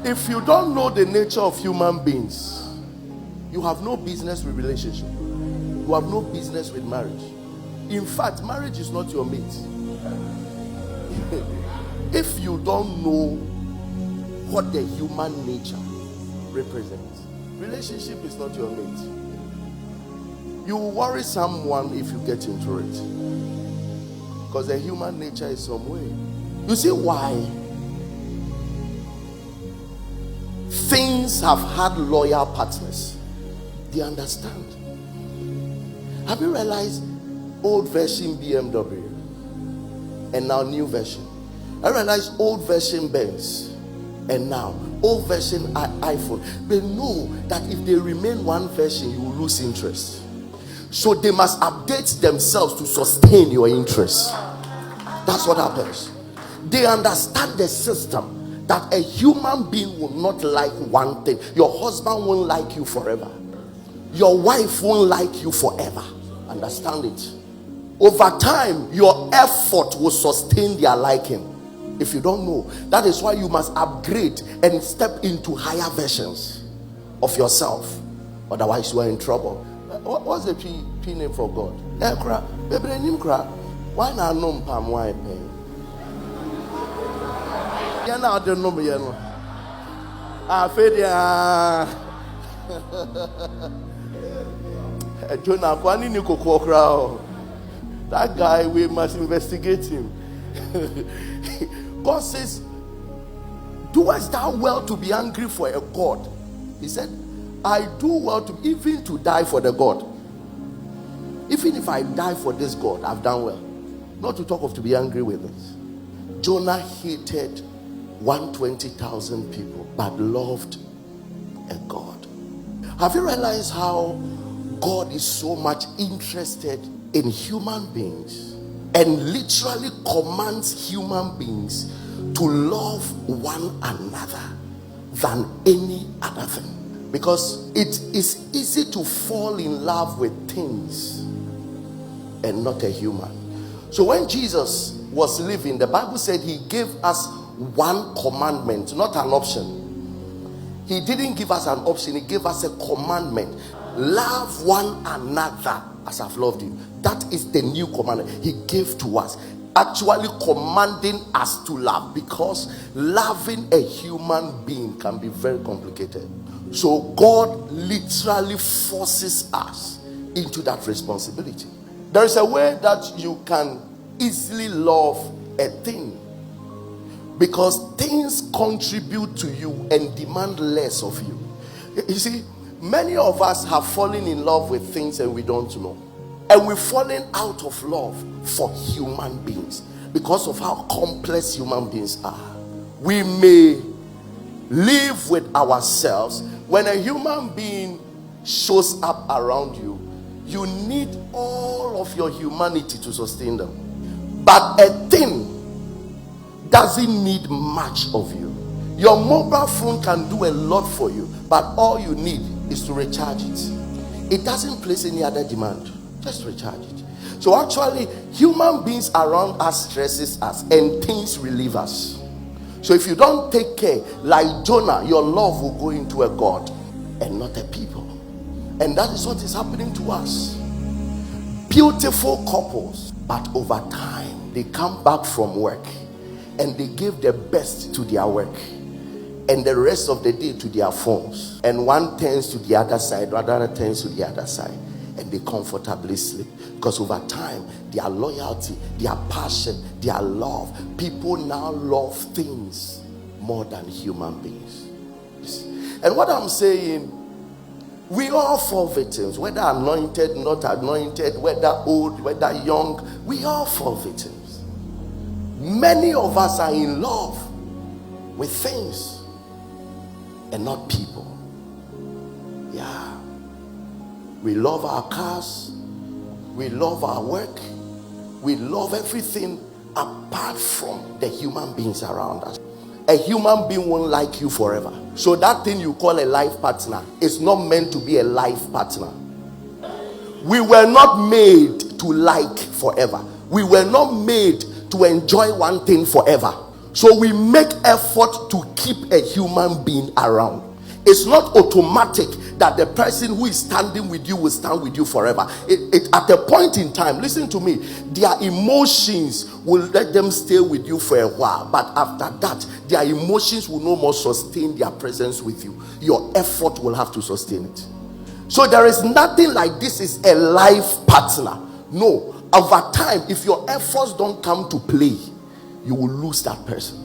If you don't know the nature of human beings, you have no business with relationship. You have no business with marriage. In fact, marriage is not your mate. If you don't know what the human nature represents, relationship is not your mate. You will worry someone if you get into it, because the human nature is some way. You see why things have had loyal partners? They understand. Have you realized old version BMW and now new version? I realized old version Benz and now old version iPhone. They know that if they remain one version, you will lose interest. So they must update themselves to sustain your interest. That's what happens. They understand the system that a human being will not like one thing. Your husband won't like you forever. Your wife won't like you forever. Understand it. Over time, your effort will sustain their liking. If you don't know, that is why you must upgrade and step into higher versions of yourself. Otherwise, you are in trouble. What's the P name for God? Why not know Pam? Why pay? Yeah, now I don't know me. Jonah, that guy, we must investigate him. God says, doest thou well to be angry for a God? He said, I do well to even to die for the God. Even if I die for this God, I've done well. Not to talk of to be angry with us. Jonah hated 120,000 people, but loved a God. Have you realized how God is so much interested in human beings and literally commands human beings to love one another than any other thing? Because it is easy to fall in love with things and not a human. So when Jesus was living, the Bible said he gave us one commandment, not an option. He didn't give us an option, he gave us a commandment. Love one another as I've loved you. That is the new commandment he gave to us, actually commanding us to love, because loving a human being can be very complicated. So God literally forces us into that responsibility. There is a way that you can easily love a thing, because things contribute to you and demand less of you. You see, many of us have fallen in love with things and we don't know. And we've fallen out of love for human beings because of how complex human beings are. We may live with ourselves. When a human being shows up around you, you need all of your humanity to sustain them. But a thing doesn't need much of you. Your mobile phone can do a lot for you, but all you need is to recharge it. It doesn't place any other demand. Just recharge it. So actually, human beings around us stresses us and things relieve us. So if you don't take care, like Jonah, your love will go into a God and not a people. And that is what is happening to us. Beautiful couples, but over time, they come back from work and they give their best to their work and the rest of the day to their phones. And one turns to the other side, the other turns to the other side, and they comfortably sleep. Because over time, their loyalty, their passion, their love, people now love things more than human beings. And what I'm saying, we all fall victims, whether anointed, not anointed, whether old, whether young, we all fall victims. Many of us are in love with things and not people. Yeah. We love our cars, we love our work, we love everything apart from the human beings around us. A human being won't like you forever. So that thing you call a life partner is not meant to be a life partner. We were not made to like forever. We were not made to enjoy one thing forever. So we make effort to keep a human being around. It's not automatic that the person who is standing with you will stand with you forever. At a point in time, listen to me, their emotions will let them stay with you for a while, but after that, their emotions will no more sustain their presence with you. Your effort will have to sustain it. So there is nothing like this is a life partner. No, over time, if your efforts don't come to play, you will lose that person.